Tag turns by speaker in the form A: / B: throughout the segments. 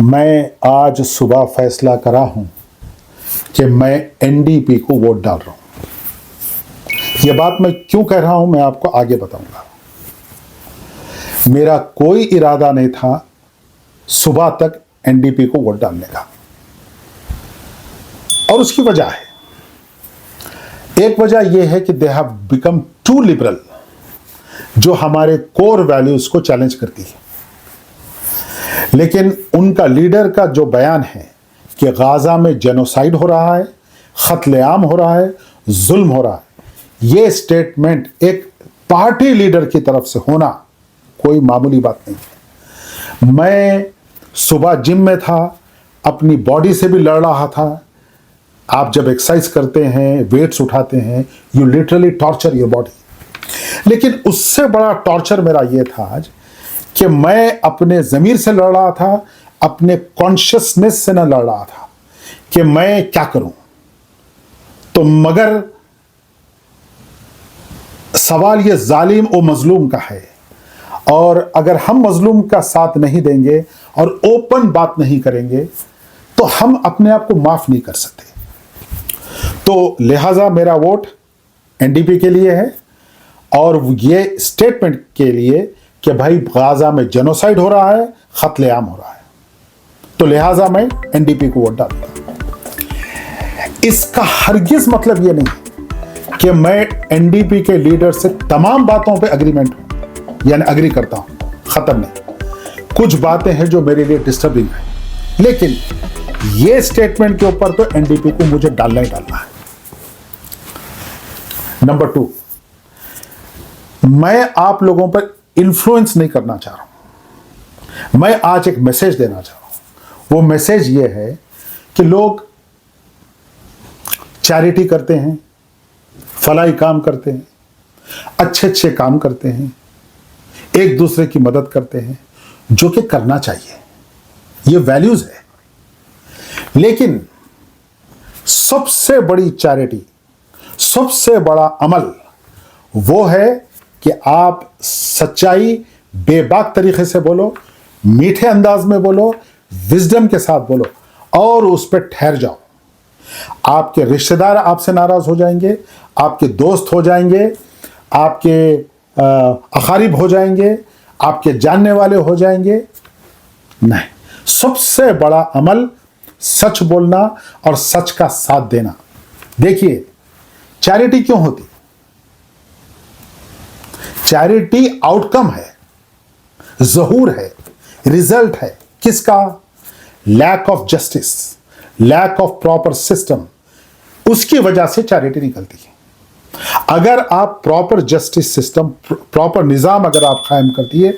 A: मैं आज सुबह फैसला करा हूं कि मैं एनडीपी को वोट डाल रहा हूं। यह बात मैं क्यों कह रहा हूं मैं आपको आगे बताऊंगा। मेरा कोई इरादा नहीं था सुबह तक एनडीपी को वोट डालने का, और उसकी वजह है, एक वजह यह है कि they have become too liberal, जो हमारे कोर वैल्यूज को चैलेंज करती है। लेकिन उनका लीडर का जो बयान है कि गाजा में जेनोसाइड हो रहा है, कत्लेआम हो रहा है, जुल्म हो रहा है, यह स्टेटमेंट एक पार्टी लीडर की तरफ से होना कोई मामूली बात नहीं है। मैं सुबह जिम में था, अपनी बॉडी से भी लड़ रहा था। आप जब एक्सरसाइज करते हैं, वेट्स उठाते हैं, you literally torture your body. लेकिन उससे बड़ा टॉर्चर मेरा यह था आज कि मैं अपने ज़मीर से लड़ रहा था, अपने कॉन्शियसनेस से न लड़ रहा था कि मैं क्या करूं। तो मगर सवाल ये जालिम और मजलूम का है, और अगर हम मजलूम का साथ नहीं देंगे और ओपन बात नहीं करेंगे तो हम अपने आप को माफ नहीं कर सकते। तो लिहाजा मेरा वोट एनडीपी के लिए है, और ये स्टेटमेंट के लिए कि भाई गाजा में जेनोसाइड हो रहा है, कत्लेआम हो रहा है, तो लिहाजा मैं एनडीपी को वोट डालूंगा। इसका हरगिज मतलब यह नहीं कि मैं एनडीपी के लीडर से तमाम बातों पे अग्रीमेंट हूं, यानी अग्री करता हूं, खत्म नहीं। कुछ बातें हैं जो मेरे लिए डिस्टर्बिंग है, लेकिन यह स्टेटमेंट के ऊपर तो एनडीपी को मुझे डालना ही डालना है। नंबर 2, मैं आप लोगों पर इन्फ्लुएंस नहीं करना चाह रहा हूं। मैं आज एक मैसेज देना चाह रहा हूं। वो मैसेज ये है कि लोग चैरिटी करते हैं, फलाई काम करते हैं, अच्छे अच्छे काम करते हैं, एक दूसरे की मदद करते हैं, जो कि करना चाहिए, ये वैल्यूज है। लेकिन सबसे बड़ी चैरिटी, सबसे बड़ा अमल वो है कि आप सच्चाई बेबाक तरीके से बोलो, मीठे अंदाज में बोलो, विजडम के साथ बोलो, और उस पर ठहर जाओ। आपके रिश्तेदार आपसे नाराज हो जाएंगे, आपके दोस्त हो जाएंगे, आपके अकारिब हो जाएंगे, आपके जानने वाले हो जाएंगे। नहीं, सबसे बड़ा अमल सच बोलना और सच का साथ देना। देखिए, चैरिटी क्यों होती? चैरिटी आउटकम है, ज़हूर है, रिजल्ट है। किसका? Lack of justice, lack of proper system, उसकी वजह से चैरिटी निकलती है। अगर आप प्रॉपर जस्टिस सिस्टम, प्रॉपर निज़ाम अगर आप कायम कर दिए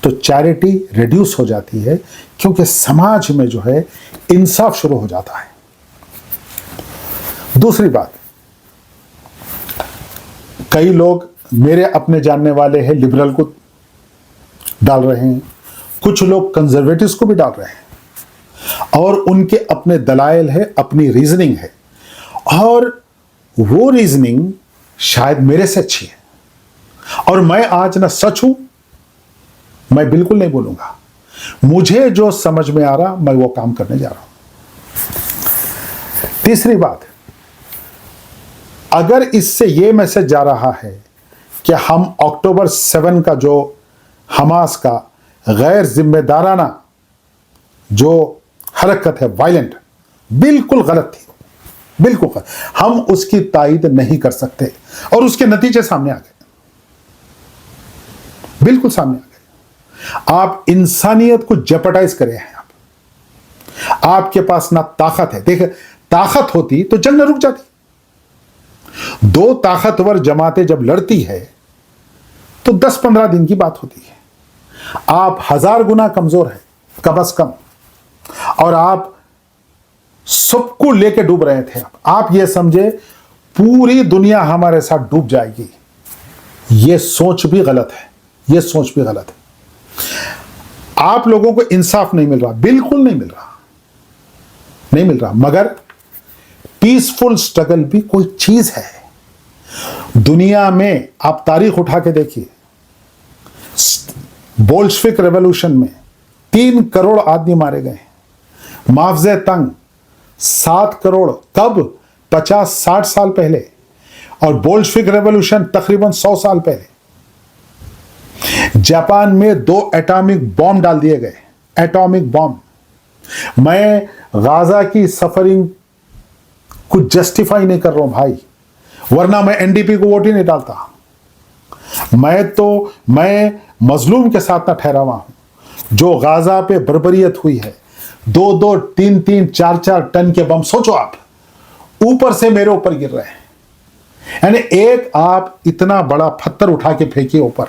A: तो चैरिटी रिड्यूस हो जाती है, क्योंकि समाज में जो है इंसाफ शुरू हो जाता है। दूसरी बात, कई लोग मेरे अपने जानने वाले हैं लिबरल को डाल रहे हैं, कुछ लोग कंजर्वेटिव्स को भी डाल रहे हैं, और उनके अपने दलाइल है, अपनी रीजनिंग है, और वो रीजनिंग शायद मेरे से अच्छी है। और मैं आज ना सच हूं, मैं बिल्कुल नहीं बोलूंगा। मुझे जो समझ में आ रहा मैं वो काम करने जा रहा हूं। तीसरी बात, अगर इससे ये मैसेज जा रहा है कि हम अक्टूबर 7 का जो हमास का गैर जिम्मेदाराना जो हरकत है, वायलेंट, बिल्कुल गलत थी, बिल्कुल गलत, हम उसकी तायद नहीं कर सकते, और उसके नतीजे सामने आ गए, बिल्कुल सामने आ गए। आप इंसानियत को जेपटाइज करे हैं। आपके पास ना ताकत है। देखिए, ताकत होती तो जंग न रुक जाती। दो ताकतवर जमातें जब लड़ती है तो 10-15 दिन की बात होती है। आप 1000 गुना कमजोर है कम अज कम, और आप सबको लेके डूब रहे थे। आप ये समझे पूरी दुनिया हमारे साथ डूब जाएगी। ये सोच भी गलत है, ये सोच भी गलत है। आप लोगों को इंसाफ नहीं मिल रहा, बिल्कुल नहीं मिल रहा, नहीं मिल रहा। मगर पीसफुल स्ट्रगल भी कोई चीज है दुनिया में। आप तारीख उठा के देखिए, बोल्शेविक रेवोल्यूशन में 3 करोड़ आदमी मारे गए। मुआवजे तंग 7 करोड़, कब? 50-60 साल पहले। और बोल्शेविक रेवोल्यूशन तकरीबन 100 साल पहले। जापान में 2 एटॉमिक बॉम्ब डाल दिए गए, एटॉमिक बॉम्ब। मैं गाजा की सफरिंग को जस्टिफाई नहीं कर रहा हूं भाई, वरना मैं एनडीपी को वोट ही नहीं डालता। मैं मजलूम के साथ ना ठहरा हुआ हूं। जो गाजा पे बर्बरियत हुई है, 2-2, 3-3, 4-4 टन के बम, सोचो आप, ऊपर से मेरे ऊपर गिर रहे हैं। यानी एक आप इतना बड़ा पत्थर उठा के फेंकिए ऊपर,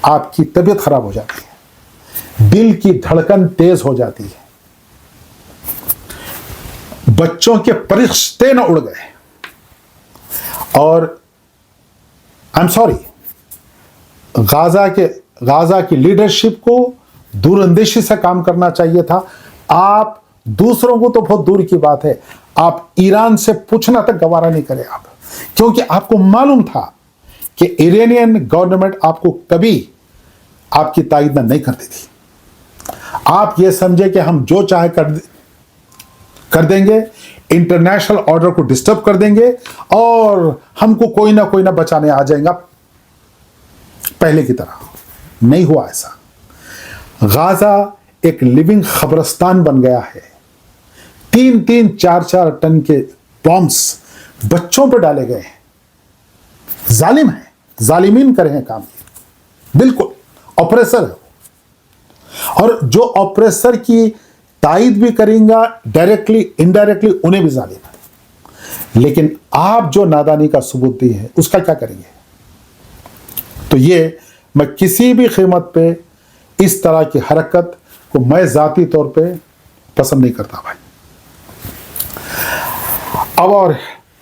A: आपकी तबीयत खराब हो जाती है, दिल की धड़कन तेज हो जाती है, बच्चों के परिश्ते न उड़ गए। और आई एम सॉरी, गाजा की लीडरशिप को दूरंदेशी से काम करना चाहिए था। आप दूसरों को तो बहुत दूर की बात है, आप ईरान से पूछना तक गवारा नहीं करे आप, क्योंकि आपको मालूम था कि इरानियन गवर्नमेंट आपको कभी आपकी तायद नहीं करती थी। आप ये समझे कि हम जो चाहे कर देंगे, इंटरनेशनल ऑर्डर को डिस्टर्ब कर देंगे और हमको कोई ना बचाने आ जाएगा पहले की तरह। नहीं हुआ ऐसा। गाजा एक लिविंग खबरस्तान बन गया है। 3-3, 4-4 टन के बॉम्ब्स बच्चों पर डाले गए हैं। जालिम है, जालिमीन करे हैं काम, बिल्कुल ऑपरेसर है। और जो ऑपरेसर की तायद भी करेंगे डायरेक्टली इनडायरेक्टली, उन्हें भी जालिम है। लेकिन आप जो नादानी का सबूत दी है, उसका क्या करेंगे? तो ये मैं किसी भी कीमत पे इस तरह की हरकत को मैं जाती तौर पे पसंद नहीं करता भाई।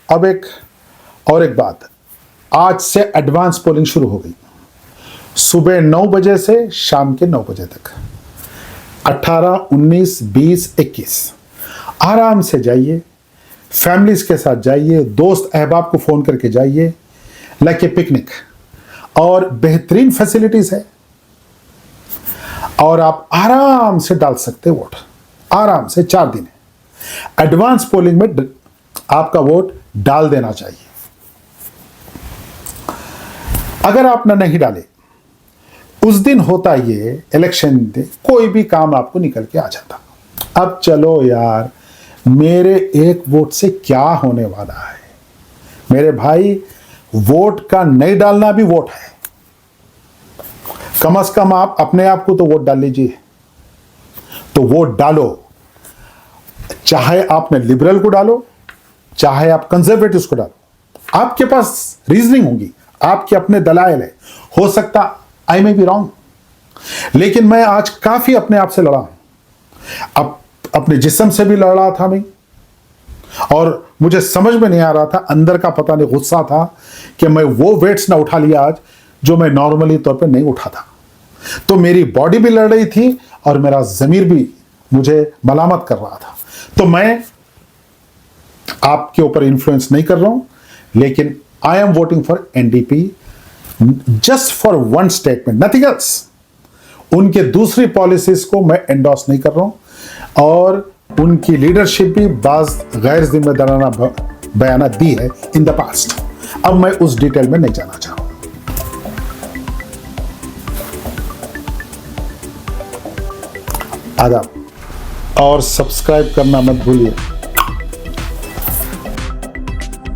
A: अब एक बात, आज से एडवांस पोलिंग शुरू हो गई, सुबह 9 बजे से शाम के 9 बजे तक। 18, 19, 20, 21 आराम से जाइए, फैमिलीज के साथ जाइए, दोस्त अहबाब को फोन करके जाइए, लाइक ए पिकनिक। और बेहतरीन फैसिलिटीज है और आप आराम से डाल सकते वोट, आराम से। 4 दिन है। एडवांस पोलिंग में आपका वोट डाल देना चाहिए। अगर आपने नहीं डाले, उस दिन होता ये इलेक्शन दिन, कोई भी काम आपको निकल के आ जाता। अब चलो यार, मेरे एक वोट से क्या होने वाला है? मेरे भाई, वोट का नहीं डालना भी वोट है। कम से कम आप अपने आप को तो वोट डाल लीजिए। तो वोट डालो, चाहे आपने लिबरल को डालो, चाहे आप कंजर्वेटिव्स को डालो। आपके पास रीजनिंग होगी, आपके अपने दलाइल है। हो सकता आई मे बी रॉन्ग, लेकिन मैं आज काफी अपने आप से लड़ा हूं। अब अपने जिस्म से भी लड़ा था मैं, और मुझे समझ में नहीं आ रहा था, अंदर का पता नहीं गुस्सा था कि मैं वो वेट्स ना उठा लिया आज जो मैं नॉर्मली तौर पे नहीं उठाता। तो मेरी बॉडी भी लड़ रही थी और मेरा जमीर भी मुझे मलामत कर रहा था। तो मैं आपके ऊपर इन्फ्लुएंस नहीं कर रहा हूं, लेकिन I am voting for NDP just for one statement, nothing else. उनके दूसरी पॉलिसीज को मैं एंडोर्स नहीं कर रहा हूं, और उनकी लीडरशिप भी बाज गैर जिम्मेदाराना बयान दी है इन द पास्ट। अब मैं उस डिटेल में नहीं जाना चाहूँ। आदाब, और सब्सक्राइब करना मत भूलिए।